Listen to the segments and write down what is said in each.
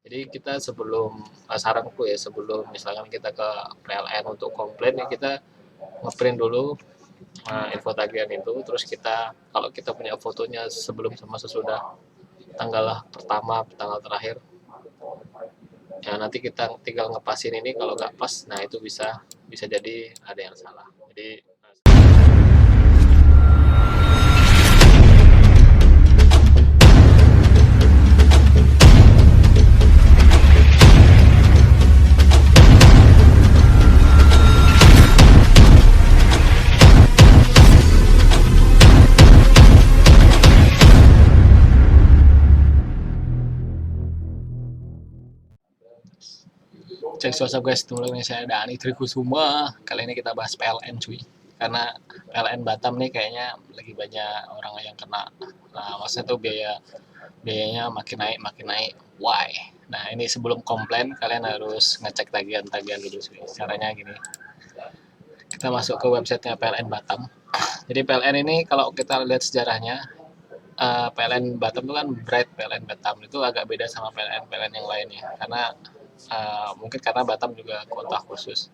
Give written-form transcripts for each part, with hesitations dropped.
Jadi kita sebelum saranku ya, sebelum misalkan kita ke PLN untuk komplain ya, kita ngeprint dulu info tagihan itu, terus kita kalau kita punya fotonya sebelum sama sesudah tanggal pertama, tanggal terakhir, ya nanti kita tinggal ngepasin ini, kalau nggak pas, nah itu bisa bisa jadi ada yang salah. Jadi cek suasana guys, ketemu lagi saya Dani Trikusuma. Kali ini kita bahas PLN cuy. Karena PLN Batam nih kayaknya lagi banyak orang yang kena. Nah, maksudnya tuh biayanya makin naik makin naik. Why? Nah, ini sebelum komplain kalian harus ngecek tagihan-tagihan dulu cuy. Caranya gini. Kita masuk ke websitenya PLN Batam. Jadi PLN ini kalau kita lihat sejarahnya, PLN Batam itu kan Bright PLN Batam itu agak beda sama PLN yang lainnya karena mungkin karena Batam juga kota khusus,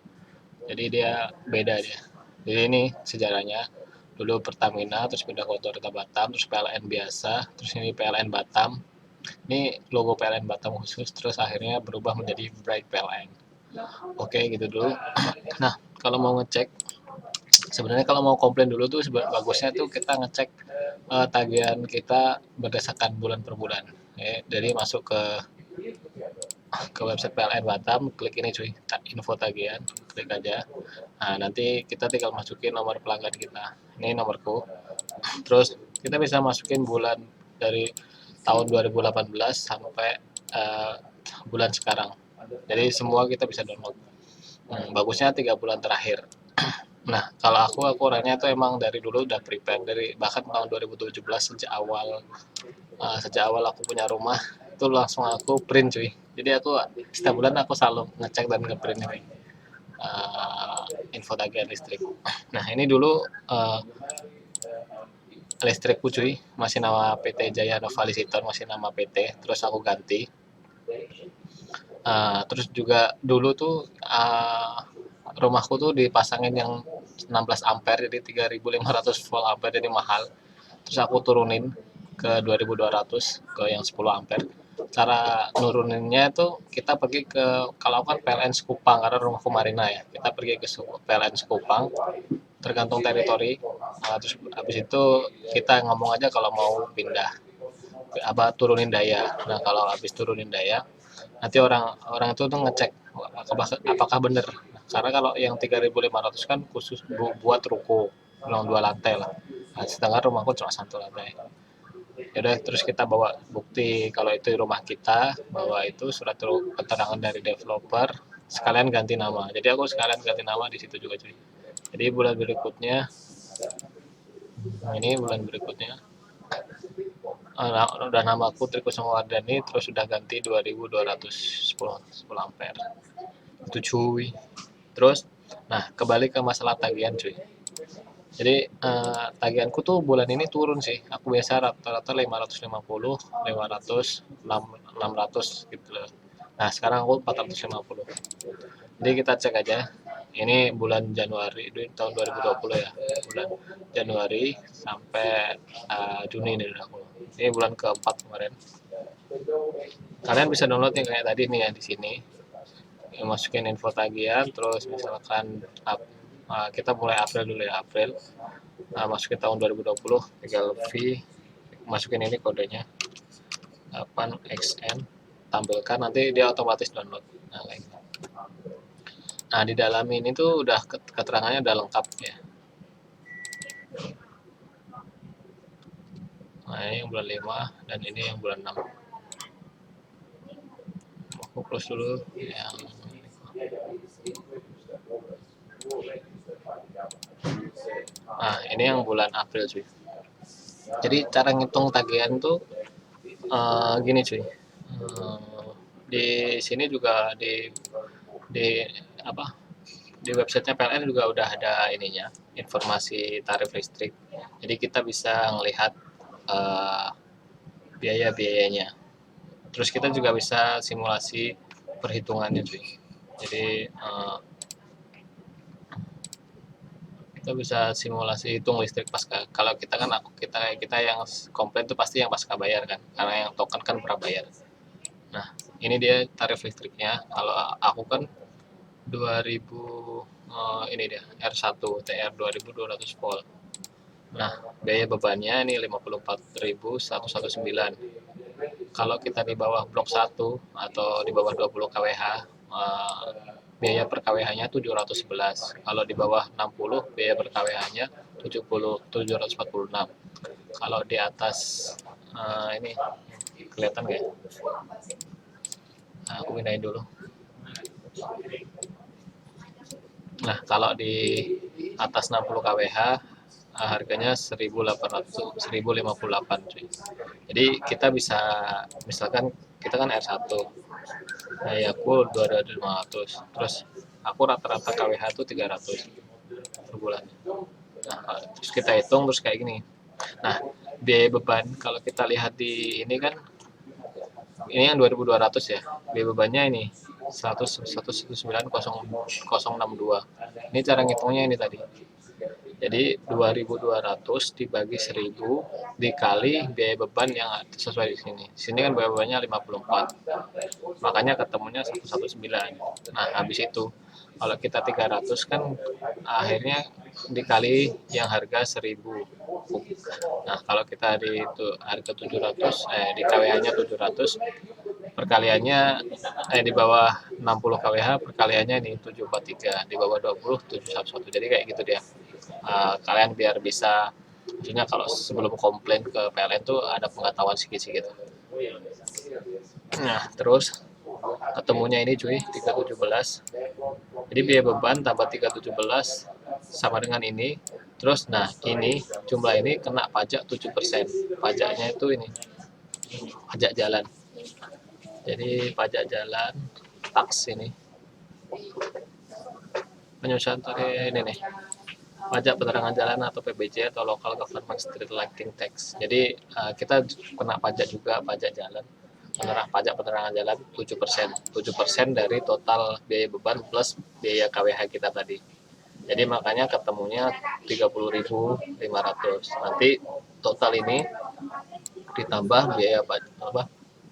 jadi dia beda dia. Jadi ini sejarahnya, dulu Pertamina, terus pindah ke otorita Batam, terus PLN biasa, terus ini PLN Batam, ini logo PLN Batam khusus, terus akhirnya berubah menjadi Bright PLN. Oke gitu dulu. Nah, kalau mau ngecek, sebenarnya kalau mau komplain dulu tuh bagusnya tuh kita ngecek tagihan kita berdasarkan bulan per bulan. Jadi masuk ke website PLN Batam, klik ini cuy, info tagihan, klik aja. Nah, nanti kita tinggal masukin nomor pelanggan kita. Ini nomorku. Terus kita bisa masukin bulan dari tahun 2018 sampai bulan sekarang. Jadi semua kita bisa download. Bagusnya 3 bulan terakhir. Nah, kalau aku orangnya tuh emang dari dulu udah prepare dari bahkan tahun 2017 sejak awal aku punya rumah itu langsung aku print cuy. Jadi aku setiap bulan aku selalu ngecek dan ngeprint ini info tagihan listrik. Nah, ini dulu listrikku cuy masih nama PT Jaya Nova Lisitor, masih nama PT, terus aku ganti. Terus juga dulu tuh rumahku tuh dipasangin yang 16 ampere, jadi 3500 volt ampere, jadi mahal. Terus aku turunin ke 2200 ke yang 10 ampere. Cara nuruninnya itu kita pergi ke, kalau kan PLN Sekupang karena rumahku Marina ya, kita pergi ke PLN Sekupang, tergantung teritori. Terus habis itu kita ngomong aja kalau mau pindah apa turunin daya. Nah, kalau habis turunin daya nanti orang orang itu tuh ngecek apakah benar. Karena kalau yang 3500 kan khusus buat ruko yang 2 lantai lah. Nah, sedangkan rumahku cuma 1 lantai. Yaudah, terus kita bawa bukti kalau itu rumah kita, bawa itu surat keterangan dari developer, sekalian ganti nama. Jadi aku sekalian ganti nama di situ juga cuy. Jadi bulan berikutnya, nah ini bulan berikutnya, udah nama aku Triko Wardani, terus sudah ganti 2210 ampere. Itu cuy. Terus, nah kembali ke masalah tagihan cuy. Jadi tagihanku tuh bulan ini turun sih. Aku biasa rata-rata 550, 500, 600 gitu loh. Nah, sekarang aku 450. Jadi kita cek aja. Ini bulan Januari, ini tahun 2020 ya. Bulan Januari sampai Juni nih aku. Ini bulan keempat kemarin. Kalian bisa download yang kayak tadi nih ya di sini. Yang masukin info tagihan, terus misalkan kita mulai April dulu ya, April. Masukin tahun 2020, tinggal V, masukin ini kodenya 8XN, tampilkan, nanti dia otomatis download. Nah, kayak gitu. Nah, di dalam ini tuh udah keterangannya udah lengkap ya. Nah, ini yang bulan 5 dan ini yang bulan 6. Aku close dulu yang nah, ini yang bulan April cuy. Jadi cara ngitung tagihan tuh gini cuy. Di sini juga di apa di websitenya PLN juga udah ada ininya, informasi tarif listrik. Jadi kita bisa melihat biaya-biayanya. Terus kita juga bisa simulasi perhitungannya cuy. Jadi kita bisa simulasi hitung listrik pasca. Kalau kita kan kita yang komplain itu pasti yang pasca bayar kan, karena yang token kan prabayar. Nah, ini dia tarif listriknya. Kalau aku kan 2000 ini dia R1 TR 2200 volt. Nah, biaya bebannya ini 54.119. Kalau kita di bawah blok 1 atau di bawah 20 kWh, biaya per kWh-nya 711. Kalau di bawah 60, biaya per kWh-nya 746. Kalau di atas ini kelihatan nggak ya? Nah, aku pindahin dulu. Nah, kalau di atas 60 kWh harganya 1058 cuy. Jadi kita bisa misalkan kita kan R1. Nah, ya aku 2500. Terus aku rata-rata KWH itu 300 per bulan. Nah, terus kita hitung terus kayak gini. Nah, biaya beban kalau kita lihat di ini kan ini yang 2200 ya. Biaya bebannya ini 119.062. Ini cara ngitungnya ini tadi. Jadi 2200 dibagi 1000 dikali biaya beban yang sesuai di sini. Di sini kan biaya bebannya 54. Makanya ketemunya 119. Nah, habis itu kalau kita 300 kan akhirnya dikali yang harga 1000. Nah, kalau kita di itu harga 700 di KWH-nya 700 perkaliannya di bawah 60 kWh perkaliannya ini 743, di bawah 20 711. Jadi kayak gitu dia. Kalian biar bisa, maksudnya kalau sebelum komplain ke PLN tuh ada pengetahuan sedikit-sedikit. Nah, terus ketemunya ini cuy 317. Jadi biaya beban tambah 317 sama dengan ini. Terus nah ini jumlah ini kena pajak 7%. Pajaknya itu ini pajak jalan. Jadi pajak jalan tax ini penyusuan ini nih pajak penerangan jalan atau PBJ atau Local Government Street Lighting Tax. Jadi kita kena pajak juga, pajak jalan, pajak penerangan jalan 7%. 7% dari total biaya beban plus biaya KWH kita tadi. Jadi makanya ketemunya 30.500. Nanti total ini ditambah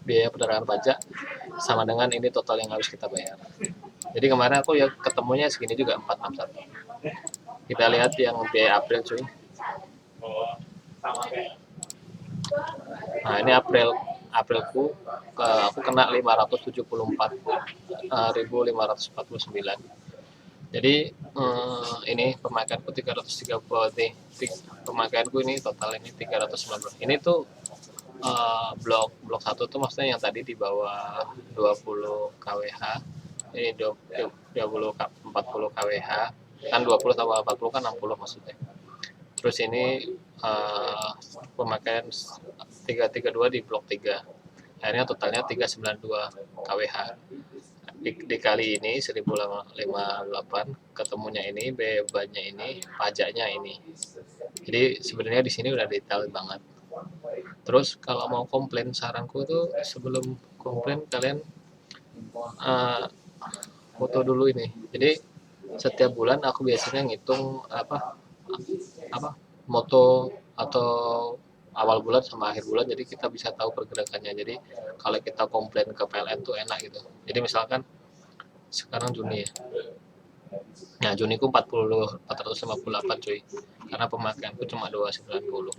biaya penerangan pajak sama dengan ini total yang harus kita bayar. Jadi kemarin aku ya ketemunya segini juga 461. Kita lihat yang biaya April cuy. Nah, ini Aprilku aku kena 574.549. Jadi ini pemakaianku 330 nih. Pemakaianku ini total ini 390. Ini tuh blok 1 tuh maksudnya yang tadi di bawah 20 kWh. Ini 40 kWh. Kan 20 tambah 40 kan 60 maksudnya. Terus ini pemakaian 332 di blok 3. Akhirnya totalnya 392 kWh. Dikali ini 1058 ketemunya ini bebannya ini pajaknya ini. Jadi sebenarnya di sini udah detail banget. Terus kalau mau komplain saranku tuh sebelum komplain kalian foto dulu ini. Jadi setiap bulan aku biasanya ngitung apa moto atau awal bulan sama akhir bulan, jadi kita bisa tahu pergerakannya. Jadi kalau kita komplain ke PLN tuh enak gitu. Jadi misalkan sekarang Juni ya, nah Juni ku 458 cuy, karena pemakaianku cuma 290.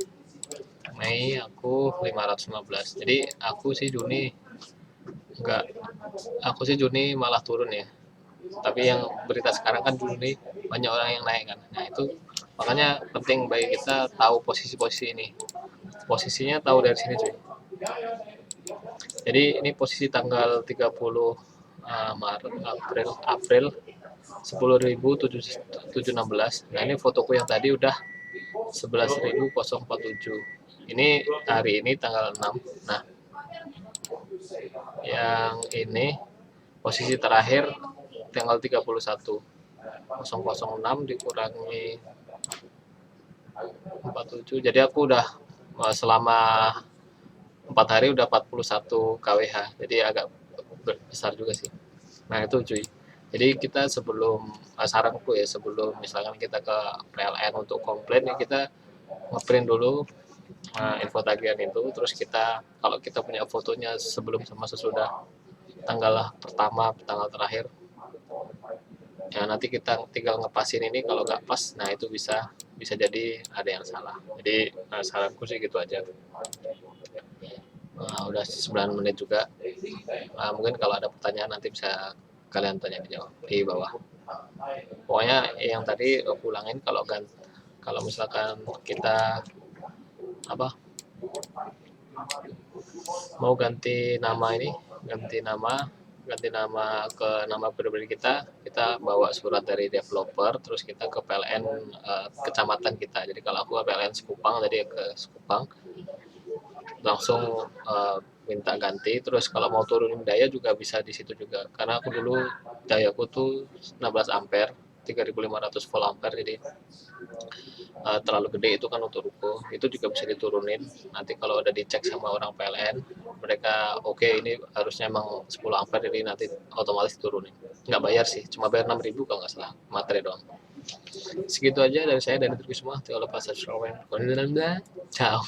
Mei aku 515. Jadi aku sih Juni malah turun ya. Tapi yang berita sekarang kan Juni banyak orang yang naik kan. Nah itu makanya penting bagi kita tahu posisi-posisi ini. Posisinya tahu dari sini cuy. Jadi ini posisi tanggal 30 Maret, April 10.716. Nah ini fotoku yang tadi udah 11.047. Ini hari ini tanggal 6. Nah yang ini posisi terakhir tanggal 31. 006 dikurangi 47. Jadi aku udah selama 4 hari udah 41 kWh, jadi agak besar juga sih. Nah itu cuy, jadi kita sebelum saranku ya, sebelum misalkan kita ke PLN untuk komplain ya, kita ngeprint dulu info tagihan itu, terus kita kalau kita punya fotonya sebelum sama sesudah tanggal pertama, tanggal terakhir, ya nanti kita tinggal ngepasin ini, kalau nggak pas nah itu bisa bisa jadi ada yang salah. Jadi saranku sih gitu aja. Udah 9 menit juga. Mungkin kalau ada pertanyaan nanti bisa kalian tanya di bawah. Pokoknya yang tadi aku ulangin, kalau misalkan kita apa mau ganti nama ke nama pribadi kita bawa surat dari developer, terus kita ke PLN kecamatan kita. Jadi kalau aku ke PLN Sekupang, jadi ke Sekupang langsung minta ganti. Terus kalau mau turunin daya juga bisa di situ juga, karena aku dulu dayaku tuh 16 ampere 3500 volt ampere, jadi terlalu gede itu kan untuk ruko, itu juga bisa diturunin. Nanti kalau udah dicek sama orang PLN, mereka oke, ini harusnya emang 10 ampere, jadi nanti otomatis turunin. Nggak bayar sih, cuma bayar 6.000 kalau nggak salah, materi doang. Segitu aja dari saya, dari Turki semua. Jangan lupa subscribe. Ciao.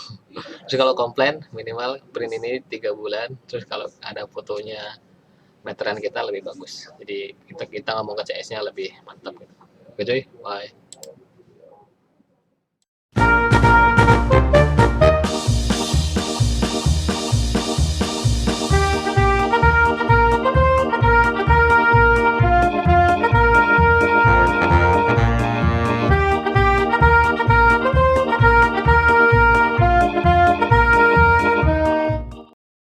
Terus kalau komplain, minimal print ini 3 bulan, terus kalau ada fotonya meteran kita lebih bagus, jadi kita ngomong ke CS nya lebih mantap gitu. Oke cuy, bye.